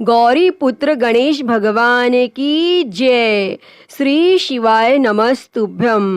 गौरी पुत्र गणेश भगवान की जय। श्री शिवाय नमस्तुभ्यम।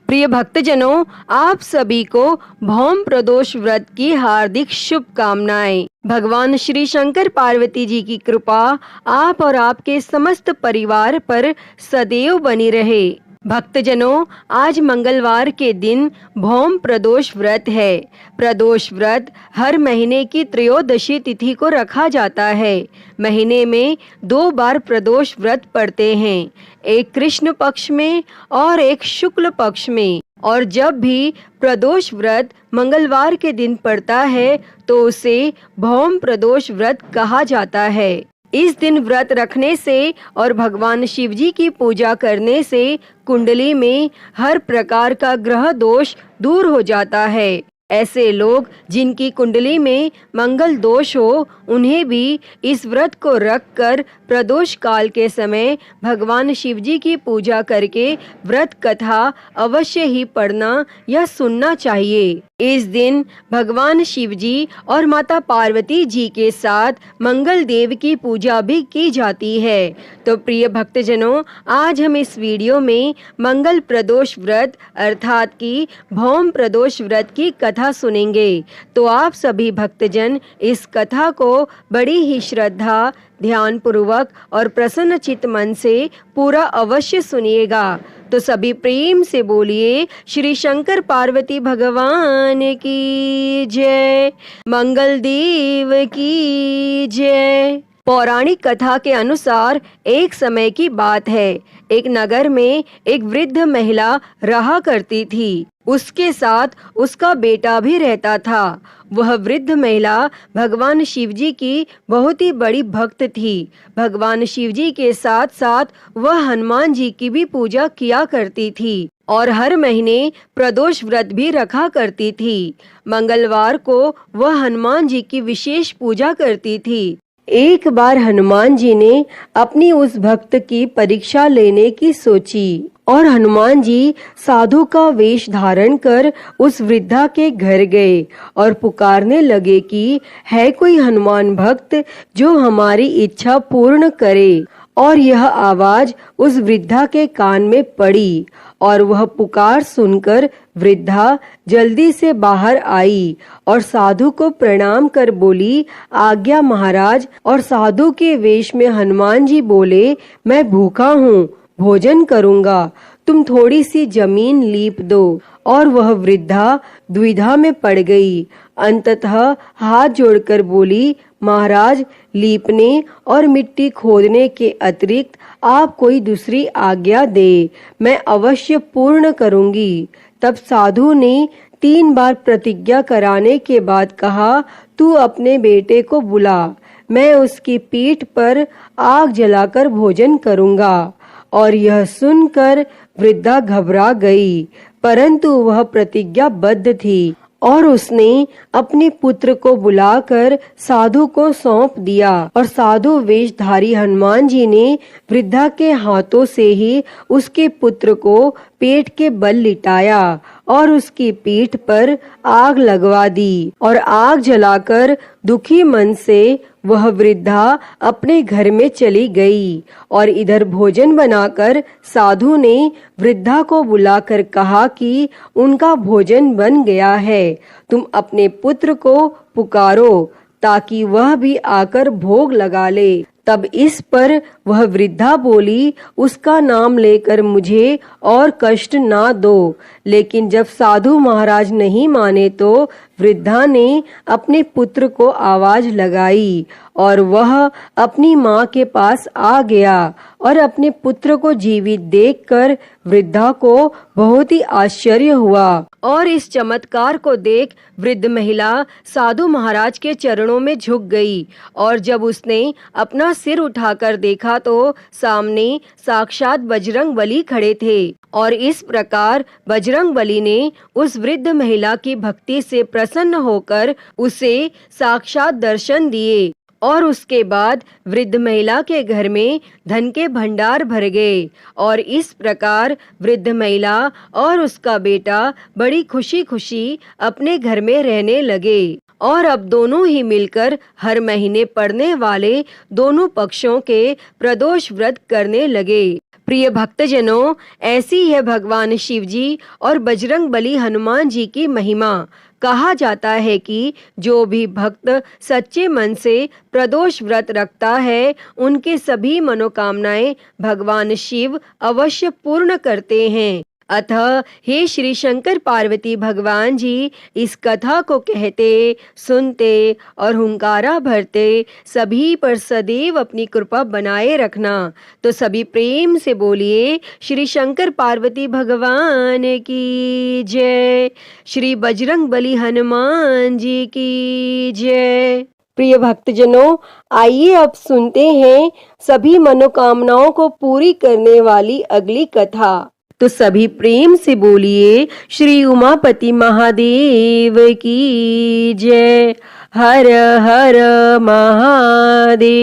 प्रिय भक्तजनों, आप सभी को भौम प्रदोष व्रत की हार्दिक शुभकामनाएं। भगवान श्री शंकर पार्वती जी की कृपा आप और आपके समस्त परिवार पर सदैव बनी रहे। भक्तजनों, आज मंगलवार के दिन भौम प्रदोष व्रत है। प्रदोष व्रत हर महीने की त्रयोदशी तिथि को रखा जाता है। महीने में 2 बार प्रदोष व्रत पड़ते हैं, एक कृष्ण पक्ष में और एक शुक्ल पक्ष में। और जब भी प्रदोष व्रत मंगलवार के दिन पड़ता है तो उसे भौम प्रदोष व्रत कहा जाता है। इस दिन व्रत रखने से और भगवान शिव जी की पूजा करने से कुंडली में हर प्रकार का ग्रह दोष दूर हो जाता है। ऐसे लोग जिनकी कुंडली में मंगल दोष हो, उन्हें भी इस व्रत को रखकर प्रदोष काल के समय भगवान शिव जी की पूजा करके व्रत कथा अवश्य ही पढ़ना या सुनना चाहिए। इस दिन भगवान शिव जी और माता पार्वती जी के साथ मंगल देव की पूजा भी की जाती है। तो प्रिय भक्तजनों, आज हम इस वीडियो में मंगल प्रदोष व्रत अर्थात की भौम प्रदोष व्रत की कथा सुनेंगे। तो आप सभी भक्तजन इस कथा को बड़ी ही श्रद्धा, ध्यान पूर्वक और प्रसन्न चित्त मन से पूरा अवश्य सुनिएगा। तो सभी प्रेम से बोलिए श्री शंकर पार्वती भगवान की जय, मंगल देव की जय। पौराणिक कथा के अनुसार एक समय की बात है, एक नगर में एक वृद्ध महिला रहा करती थी। उसके साथ उसका बेटा भी रहता था। वह वृद्ध महिला भगवान शिव जी की बहुत ही बड़ी भक्त थी। भगवान शिव जी के साथ साथ वह हनुमान जी की भी पूजा किया करती थी और हर महीने प्रदोष व्रत भी रखा करती थी। मंगलवार को वह हनुमान जी की विशेष पूजा करती थी। एक बार हनुमान जी ने अपनी उस भक्त की परीक्षा लेने की सोची और हनुमान जी साधु का वेश धारण कर उस वृद्धा के घर गए और पुकारने लगे कि है कोई हनुमान भक्त जो हमारी इच्छा पूर्ण करे। और यह आवाज उस वृद्धा के कान में पड़ी और वह पुकार सुनकर वृद्धा जल्दी से बाहर आई और साधु को प्रणाम कर बोली, आज्ञा महाराज। और साधु के वेश में हनुमान जी बोले, मैं भूखा हूँ, भोजन करूँगा, तुम थोड़ी सी जमीन लीप दो। और वह वृद्धा द्विधा में पड़ गई। अंततः हाथ जोड़कर बोली, महाराज, लीपने और मिट्टी खोदने के अतिरिक्त आप कोई दूसरी आज्ञा दे, मैं अवश्य पूर्ण करूंगी। तब साधु ने 3 बार प्रतिज्ञा कराने के बाद कहा, तू अपने बेटे को बुला, मैं उसकी पीठ पर आग जलाकर भोजन करूंगा। और यह सुनकर वृद्धा घबरा गई, परंतु वह प्रतिज्ञाबद्ध थी और उसने अपने पुत्र को बुलाकर साधु को सौंप दिया। और साधु वेशधारी हनुमान जी ने वृद्धा के हाथों से ही उसके पुत्र को पेट के बल लिटाया और उसकी पीठ पर आग लगवा दी। और आग जलाकर दुखी मन से वह वृद्धा अपने घर में चली गई। और इधर भोजन बनाकर साधु ने वृद्धा को बुलाकर कहा कि उनका भोजन बन गया है, तुम अपने पुत्र को पुकारो ताकि वह भी आकर भोग लगा ले। तब इस पर वह वृद्धा बोली, उसका नाम लेकर मुझे और कष्ट ना दो। लेकिन जब साधु महाराज नहीं माने तो वृद्धा ने अपने पुत्र को आवाज लगाई और वह अपनी माँ के पास आ गया। और अपने पुत्र को जीवित देखकर वृद्धा को बहुत ही आश्चर्य हुआ और इस चमत्कार को देख वृद्ध महिला साधु महाराज के चरणों में झुक गई। और जब उसने अपना सिर उठाकर देखा तो सामने साक्षात बजरंगबली खड़े थे। और इस प्रकार बजरंगबली ने उस वृद्ध महिला की भक्ति से प्रसन्न होकर उसे साक्षात दर्शन दिए। और उसके बाद वृद्ध महिला के घर में धन के भंडार भर गए। और इस प्रकार वृद्ध महिला और उसका बेटा बड़ी खुशी खुशी अपने घर में रहने लगे। और अब दोनों ही मिलकर हर महीने पड़ने वाले दोनों पक्षों के प्रदोष व्रत करने लगे। प्रिय भक्तजनों, ऐसी है भगवान शिव जी और बजरंग बली हनुमान जी की महिमा। कहा जाता है कि जो भी भक्त सच्चे मन से प्रदोष व्रत रखता है, उनके सभी मनोकामनाएं भगवान शिव अवश्य पूर्ण करते हैं। अतः हे श्री शंकर पार्वती भगवान जी, इस कथा को कहते, सुनते और हुंकारा भरते सभी पर सदैव अपनी कृपा बनाए रखना। तो सभी प्रेम से बोलिए, श्री शंकर पार्वती भगवान की जय, श्री बजरंग बली हनुमान जी की जय। प्रिय भक्तजनों, आइए अब सुनते हैं सभी मनोकामनाओं को पूरी करने वाली अगली कथा। तो सभी प्रेम से बोलिए, श्री उमापति महादेव की जय। हर हर महादेव।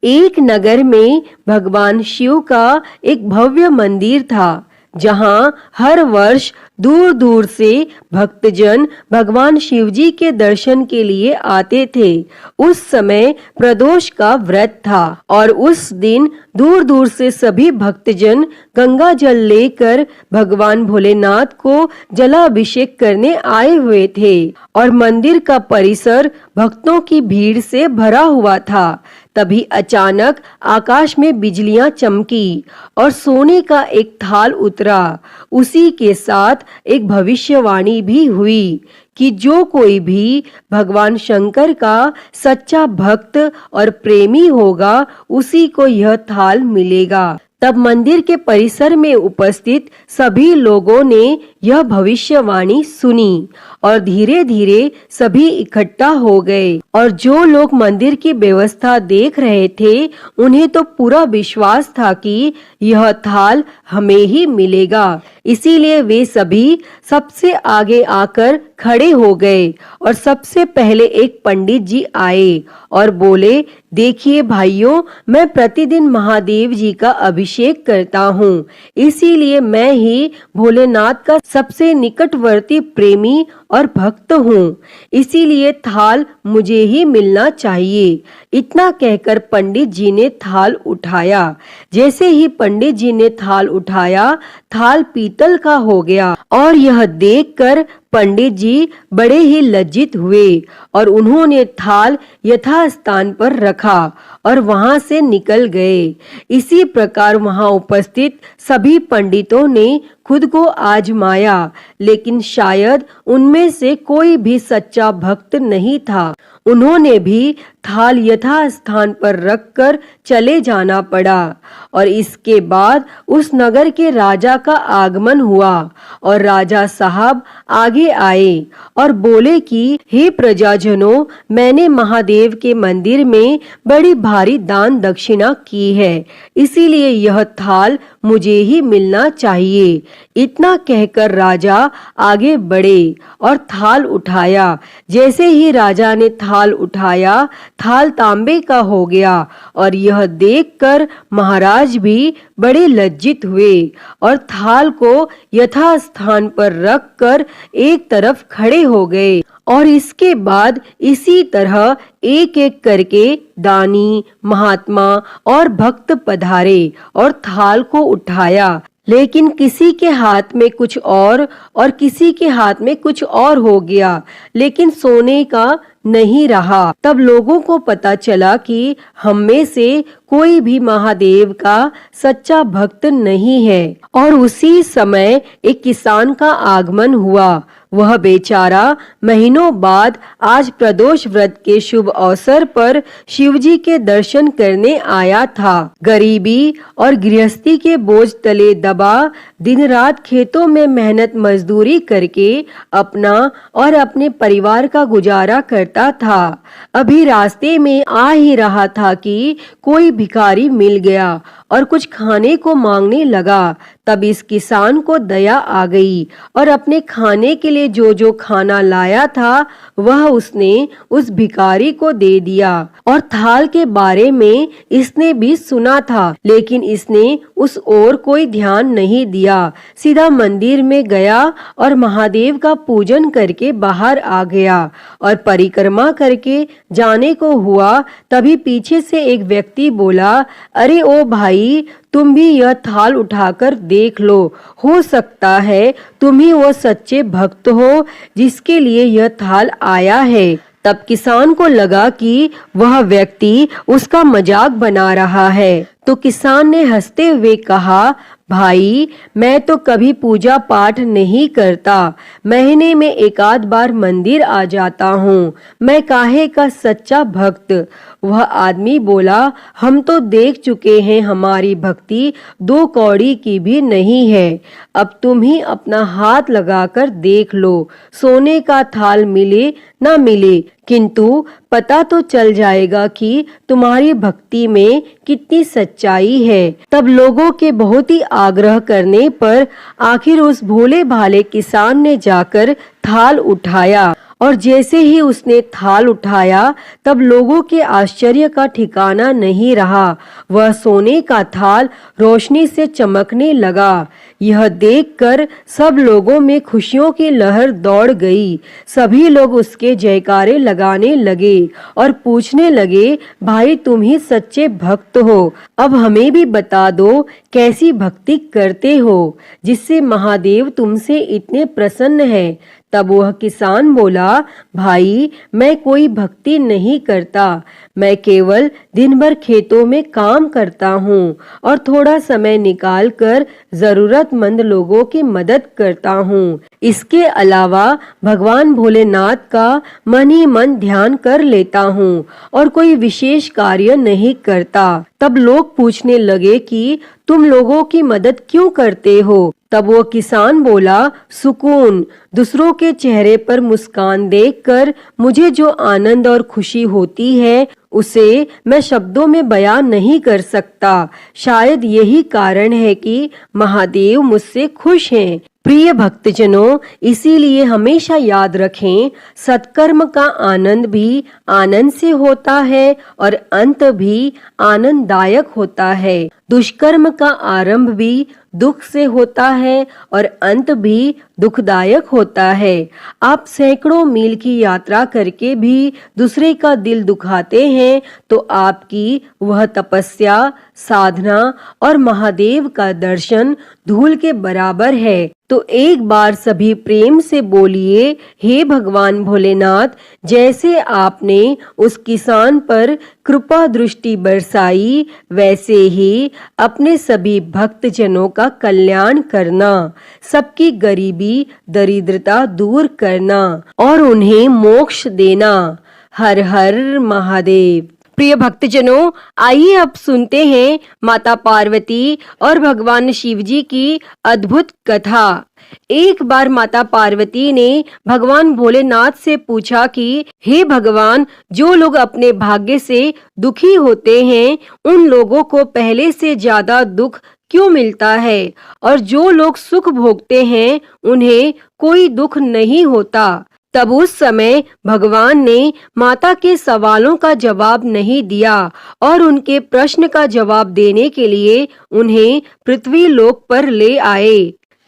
एक नगर में भगवान शिव का एक भव्य मंदिर था, जहां हर वर्ष दूर दूर से भक्तजन भगवान शिव जी के दर्शन के लिए आते थे। उस समय प्रदोष का व्रत था और उस दिन दूर दूर से सभी भक्तजन गंगा जल लेकर भगवान भोलेनाथ को जलाभिषेक करने आए हुए थे और मंदिर का परिसर भक्तों की भीड़ से भरा हुआ था। तभी अचानक आकाश में बिजलियां चमकी और सोने का एक थाल उतरा। उसी के साथ एक भविष्यवाणी भी हुई कि जो कोई भी भगवान शंकर का सच्चा भक्त और प्रेमी होगा, उसी को यह थाल मिलेगा। तब मंदिर के परिसर में उपस्थित सभी लोगों ने यह भविष्यवाणी सुनी और धीरे धीरे सभी इकट्ठा हो गए। और जो लोग मंदिर की व्यवस्था देख रहे थे, उन्हें तो पूरा विश्वास था कि यह थाल हमें ही मिलेगा। इसीलिए वे सभी सबसे आगे आकर खड़े हो गए और सबसे पहले एक पंडित जी आए और बोले, देखिए भाइयों, मैं प्रतिदिन महादेव जी का अभिषेक करता हूँ, इसीलिए मैं ही भोलेनाथ का सबसे निकटवर्ती प्रेमी और भक्त हूँ, इसीलिए थाल मुझे ही मिलना चाहिए। इतना कहकर पंडित जी ने थाल उठाया। जैसे ही पंडित जी ने थाल उठाया, थाल पीतल का हो गया और यह देखकर पंडित जी बड़े ही लज्जित हुए और उन्होंने थाल यथास्थान पर रखा और वहां से निकल गए। इसी प्रकार वहां उपस्थित सभी पंडितों ने खुद को आजमाया, लेकिन शायद उनमें से कोई भी सच्चा भक्त नहीं था। उन्होंने भी थाल यथास्थान पर रखकर चले जाना पड़ा। और इसके बाद उस नगर के राजा का आगमन हुआ और राजा साहब आगे आए और बोले कि हे प्रजाजनों, मैंने महादेव के मंदिर में बड़ी भारी दान दक्षिणा की है, इसीलिए यह थाल मुझे ही मिलना चाहिए। इतना कहकर राजा आगे बढ़े और थाल उठाया। जैसे ही राजा ने थाल उठाया, थाल तांबे का हो गया और यह देखकर महाराज भी बड़े लज्जित हुए और थाल को यथास्थान पर रखकर एक तरफ खड़े हो गए। और इसके बाद इसी तरह एक एक करके दानी, महात्मा और भक्त पधारे और थाल को उठाया, लेकिन किसी के हाथ में कुछ और किसी के हाथ में कुछ और हो गया, लेकिन सोने का नहीं रहा। तब लोगों को पता चला कि हम में से कोई भी महादेव का सच्चा भक्त नहीं है। और उसी समय एक किसान का आगमन हुआ। वह बेचारा महीनों बाद आज प्रदोष व्रत के शुभ अवसर पर शिवजी के दर्शन करने आया था। गरीबी और गृहस्थी के बोझ तले दबा दिन रात खेतों में मेहनत मजदूरी करके अपना और अपने परिवार का गुजारा करता था। अभी रास्ते में आ ही रहा था कि कोई भिखारी मिल गया और कुछ खाने को मांगने लगा। तब इस किसान को दया आ गई और अपने खाने के लिए जो जो खाना लाया था, वह उसने उस भिखारी को दे दिया। और थाल के बारे में इसने भी सुना था, लेकिन इसने उस ओर कोई ध्यान नहीं दिया। दिया, सीधा मंदिर में गया और महादेव का पूजन करके बाहर आ गया और परिक्रमा करके जाने को हुआ। तभी पीछे से एक व्यक्ति बोला, अरे ओ भाई, तुम भी यह थाल उठाकर देख लो, हो सकता है तुम ही वो सच्चे भक्त हो जिसके लिए यह थाल आया है। तब किसान को लगा कि वह व्यक्ति उसका मजाक बना रहा है, तो किसान ने हंसते हुए कहा, भाई, मैं तो कभी पूजा पाठ नहीं करता, महीने में एक आध बार मंदिर आ जाता हूँ, मैं काहे का सच्चा भक्त। वह आदमी बोला, हम तो देख चुके हैं, हमारी भक्ति 2 कौड़ी की भी नहीं है। अब तुम ही अपना हाथ लगाकर देख लो, सोने का थाल मिले ना मिले, किंतु पता तो चल जाएगा कि तुम्हारी भक्ति में कितनी सच्चाई है। तब लोगों के बहुत ही आग्रह करने पर आखिर उस भोले भाले किसान ने जाकर थाल उठाया, और जैसे ही उसने थाल उठाया तब लोगों के आश्चर्य का ठिकाना नहीं रहा। वह सोने का थाल रोशनी से चमकने लगा। यह देखकर सब लोगों में खुशियों की लहर दौड़ गई। सभी लोग उसके जयकारे लगाने लगे और पूछने लगे, भाई, तुम ही सच्चे भक्त हो, अब हमें भी बता दो कैसी भक्ति करते हो जिससे महादेव तुमसे इतने प्रसन्न है। तब वह किसान बोला, भाई, मैं कोई भक्ति नहीं करता, मैं केवल दिन भर खेतों में काम करता हूँ और थोड़ा समय निकालकर जरूरतमंद लोगों की मदद करता हूँ। इसके अलावा भगवान भोलेनाथ का मन ही मन ध्यान कर लेता हूँ और कोई विशेष कार्य नहीं करता। तब लोग पूछने लगे कि तुम लोगों की मदद क्यों करते हो? तब वो किसान बोला, सुकून, दूसरों के चेहरे पर मुस्कान देखकर मुझे जो आनंद और खुशी होती है उसे मैं शब्दों में बयान नहीं कर सकता। शायद यही कारण है कि महादेव मुझसे खुश हैं। प्रिय भक्तजनों, इसीलिए हमेशा याद रखें, सत्कर्म का आनंद भी आनंद से होता है और अंत भी आनंददायक होता है। दुष्कर्म का आरंभ भी दुख से होता है और अंत भी दुखदायक होता है। आप सैकड़ों मील की यात्रा करके भी दूसरे का दिल दुखाते हैं तो आपकी वह तपस्या, साधना और महादेव का दर्शन धूल के बराबर है। तो एक बार सभी प्रेम से बोलिए, हे भगवान भोलेनाथ, जैसे आपने उस किसान पर कृपा दृष्टि बरसाई वैसे ही अपने सभी भक्तजनों का कल्याण करना, सबकी गरीबी दरिद्रता दूर करना और उन्हें मोक्ष देना। हर हर महादेव। प्रिय भक्तजनों, आइए अब सुनते हैं माता पार्वती और भगवान शिव जी की अद्भुत कथा। एक बार माता पार्वती ने भगवान भोलेनाथ से पूछा कि हे भगवान, जो लोग अपने भाग्य से दुखी होते हैं उन लोगों को पहले से ज्यादा दुख क्यों मिलता है, और जो लोग सुख भोगते हैं उन्हें कोई दुख नहीं होता। तब उस समय भगवान ने माता के सवालों का जवाब नहीं दिया और उनके प्रश्न का जवाब देने के लिए उन्हें पृथ्वी लोक पर ले आए।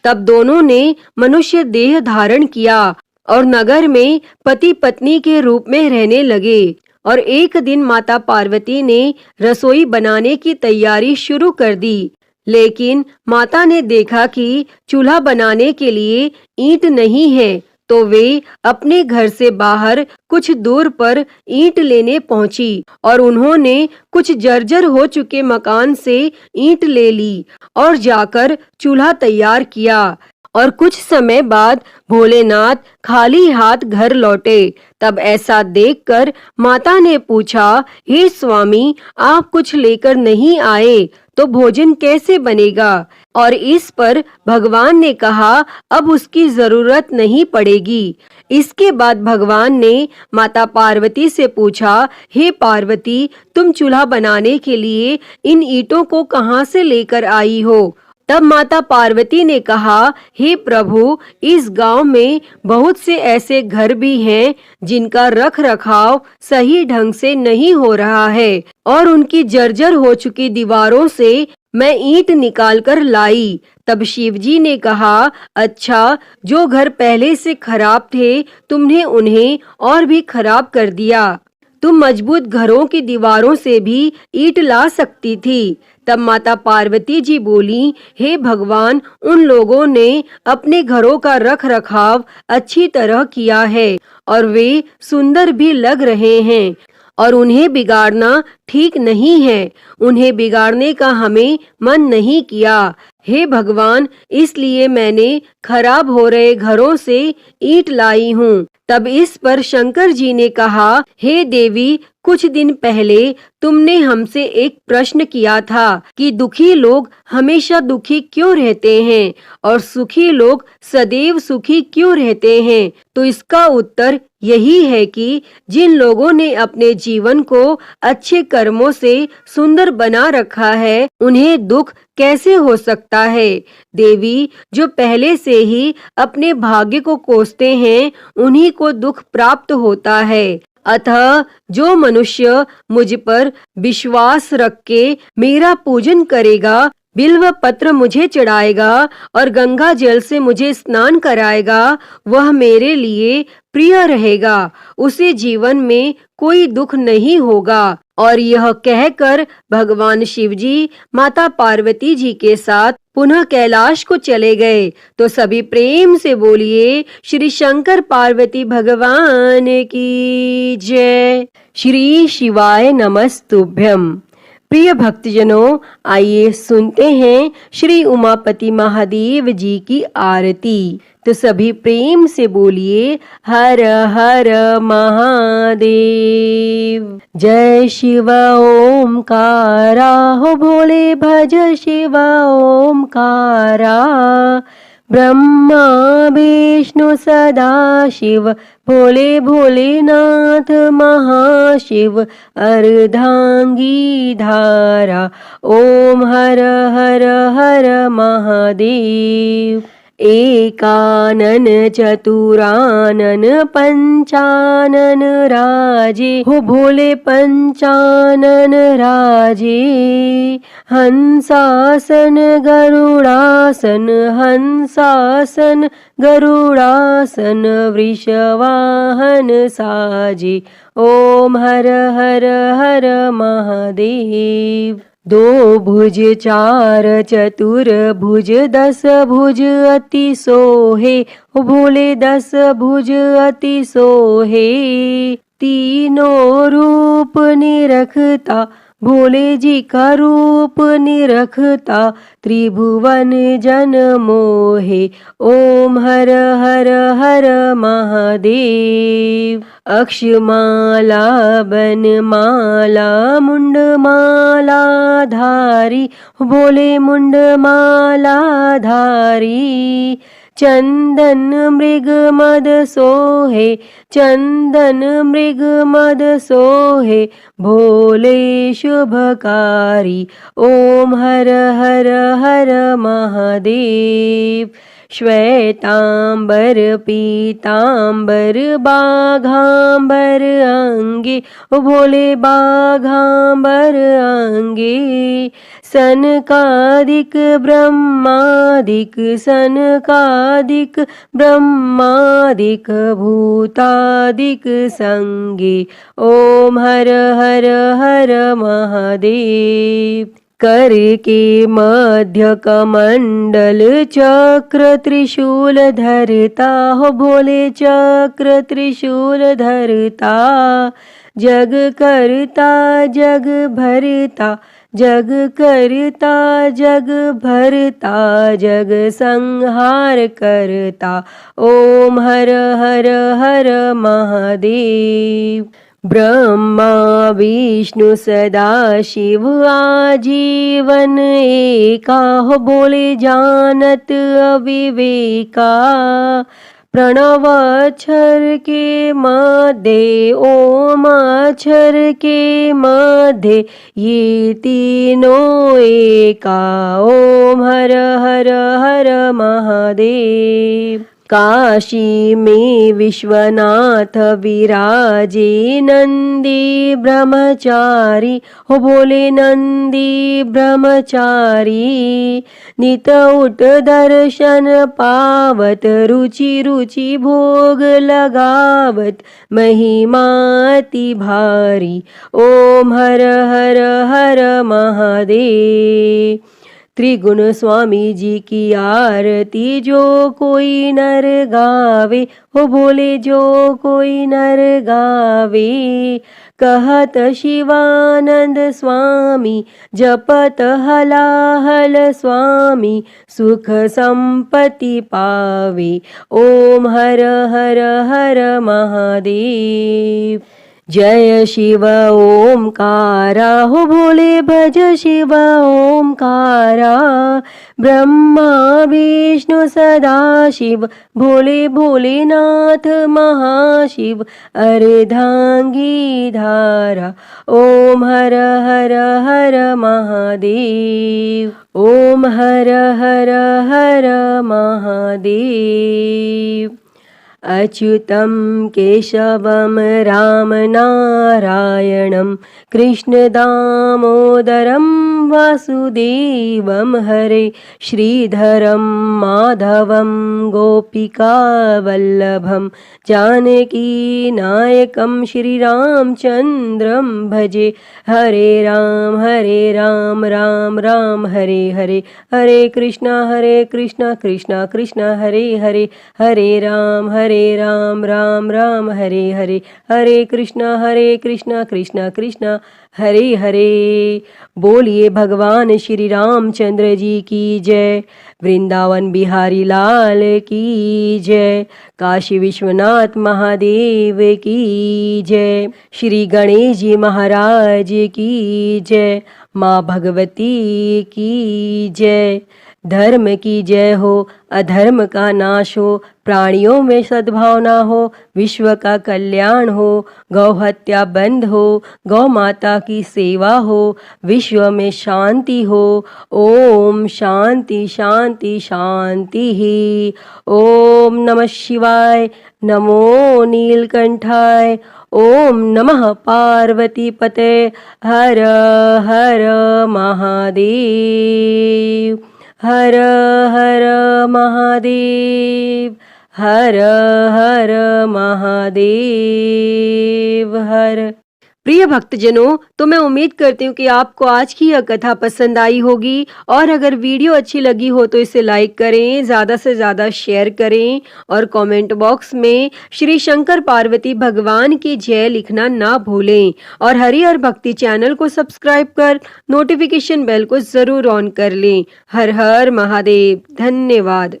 तब दोनों ने मनुष्य देह धारण किया और नगर में पति पत्नी के रूप में रहने लगे। और एक दिन माता पार्वती ने रसोई बनाने की तैयारी शुरू कर दी, लेकिन माता ने देखा कि चूल्हा बनाने के लिए ईंट नहीं है, तो वे अपने घर से बाहर कुछ दूर पर ईंट लेने पहुंची और उन्होंने कुछ जर्जर हो चुके मकान से ईंट ले ली और जाकर चूल्हा तैयार किया। और कुछ समय बाद भोलेनाथ खाली हाथ घर लौटे। तब ऐसा देखकर माता ने पूछा, हे स्वामी, आप कुछ लेकर नहीं आए तो भोजन कैसे बनेगा? और इस पर भगवान ने कहा, अब उसकी जरूरत नहीं पड़ेगी। इसके बाद भगवान ने माता पार्वती से पूछा, हे पार्वती, तुम चूल्हा बनाने के लिए इन ईंटों को कहां से लेकर आई हो? तब माता पार्वती ने कहा, हे प्रभु, इस गांव में बहुत से ऐसे घर भी हैं जिनका रख रखाव सही ढंग से नहीं हो रहा है और उनकी जर्जर हो चुकी दीवारों से मैं ईंट निकाल कर लाई। तब शिवजी ने कहा, अच्छा, जो घर पहले से खराब थे तुमने उन्हें और भी खराब कर दिया। तुम मजबूत घरों की दीवारों से भी ईंट ला सकती थी। तब माता पार्वती जी बोली, हे भगवान, उन लोगों ने अपने घरों का रख रखाव अच्छी तरह किया है और वे सुंदर भी लग रहे हैं और उन्हें बिगाड़ना ठीक नहीं है। उन्हें बिगाड़ने का हमें मन नहीं किया। हे भगवान, इसलिए मैंने खराब हो रहे घरों से ईंट लाई हूँ। तब इस पर शंकर जी ने कहा, हे देवी, कुछ दिन पहले तुमने हमसे एक प्रश्न किया था कि दुखी लोग हमेशा दुखी क्यों रहते हैं और सुखी लोग सदैव सुखी क्यों रहते हैं। तो इसका उत्तर यही है कि जिन लोगों ने अपने जीवन को अच्छे कर्मों से सुंदर बना रखा है उन्हें दुख कैसे हो सकता है। देवी, जो पहले से ही अपने भाग्य को कोसते हैं उन्हीं को दुख प्राप्त होता है। अतः जो मनुष्य मुझ पर विश्वास रख के मेरा पूजन करेगा, बिल्व पत्र मुझे चढ़ाएगा और गंगा जल से मुझे स्नान कराएगा, वह मेरे लिए प्रिय रहेगा। उसे जीवन में कोई दुख नहीं होगा। और यह कहकर भगवान शिवजी माता पार्वती जी के साथ पुनः कैलाश को चले गए। तो सभी प्रेम से बोलिए, श्री शंकर पार्वती भगवान की जय। श्री शिवाय नमस्तुभ्यम। प्रिय भक्तजनों, आइए सुनते हैं श्री उमापति महादेव जी की आरती। तो सभी प्रेम से बोलिए, हर हर महादेव। जय शिव ओमकारा, हो भोले भज शिव ओमकारा। ब्रह्मा विष्णु सदा शिव, भोले भोलेनाथ महाशिव। अर्धांगी धारा, ओम हर हर हर महादेव। एकानन चतुरानन पंचानन राजे, हो भोले पंचानन राजे। हंसासन गरुड़ासन, हंसासन गरुड़ासन। वृषवाहन साजे, ओम हर हर हर महादेव। दो भुज चार चतुर भुज, 10 भुज अति सोहे, हो भोले 10 भुज अति सोहे। तीनों रूप निरखता, भोले जी का रूप निरखता। त्रिभुवन जन मोहे, ओम हर हर हर महादेव। अक्षमाला बनमाला मुंडमाला धारी, भोले मुंडमाला धारी। चंदन मृग मद सोहे, चंदन मृग मद सोहे। भोले शुभकारी, ओम हर हर हर महादेव। श्वेतांबर पीतांबर बाघांबर अंगे, ओ भोले बाघांबर अंगे। सनकादिक ब्रह्मादिक, सनकादिक ब्रह्मादिक। भूतादिक संगे, ओम हर हर हर महादेव। कर के मध्य कमंडल चक्र त्रिशूल धरता, हो भोले चक्र त्रिशूल धरता। जग करता जग भरता, जग करता जग भरता। जग संहार करता, ओम हर हर हर महादेव। ब्रह्मा विष्णु सदा शिव आजीवन एका, हो बोले जानत अविवेका। प्रणव अक्षर के मध्य, ओम अक्षर के मध्य। ये तीनों एका, ओम हर हर हर महादेव। काशी में विश्वनाथ विराजे नंदी ब्रह्मचारी, हो बोले नंदी ब्रह्मचारी। नित उठ दर्शन पावत, रुचि रुचि भोग लगावत, महिमाति भारी। ओम हर हर हर महादेव। त्रिगुण स्वामी जी की आरती जो कोई नर गावे, हो बोले जो कोई नर गावे। कहत शिवानंद स्वामी, जपत हलाहल स्वामी, सुख संपत्ति पावे। ओम हर हर हर महादेव। जय शिव ओमकारा, हो भोले भज शिव ओमकारा। ब्रह्मा विष्णु सदाशिव, भोले भोलेनाथ महाशिव, अर्धांगी धारा। ओम हर हर हर महादेव। ओम हर हर हर महादेव। अच्युतं केशवं राम नारायणं, कृष्ण दामोदरं वासुदेवं, हरे श्रीधरं माधवं गोपिकावल्लभं, जानकी नायकं श्रीरामचन्द्रं भजे। हरे राम राम राम हरे हरे, हरे कृष्णा कृष्णा कृष्णा हरे हरे, हरे राम राम राम हरे हरे, हरे कृष्णा कृष्णा कृष्णा हरे हरे। बोलिए भगवान श्री रामचंद्र जी की जय। वृंदावन बिहारी लाल की जय। काशी विश्वनाथ महादेव की जय। श्री गणेश जी महाराज की जय। माँ भगवती की जय। धर्म की जय हो, अधर्म का नाश हो, प्राणियों में सद्भावना हो, विश्व का कल्याण हो, गौ हत्या बंद हो, गौ माता की सेवा हो, विश्व में शांति हो। ओम शांति शांति शांति ही। ओम नमः शिवाय, नमो नीलकंठाय, ओम नमः पार्वती पते, हर हर महादेव, हर हर महादेव, हर हर महादेव हर। प्रिय भक्तजनों, तो मैं उम्मीद करती हूँ कि आपको आज की यह कथा पसंद आई होगी, और अगर वीडियो अच्छी लगी हो तो इसे लाइक करें, ज़्यादा से ज़्यादा शेयर करें, और कमेंट बॉक्स में श्री शंकर पार्वती भगवान की जय लिखना ना भूलें। और हरिहर भक्ति चैनल को सब्सक्राइब कर नोटिफिकेशन बेल को ज़रूर ऑन कर लें। हर हर महादेव। धन्यवाद।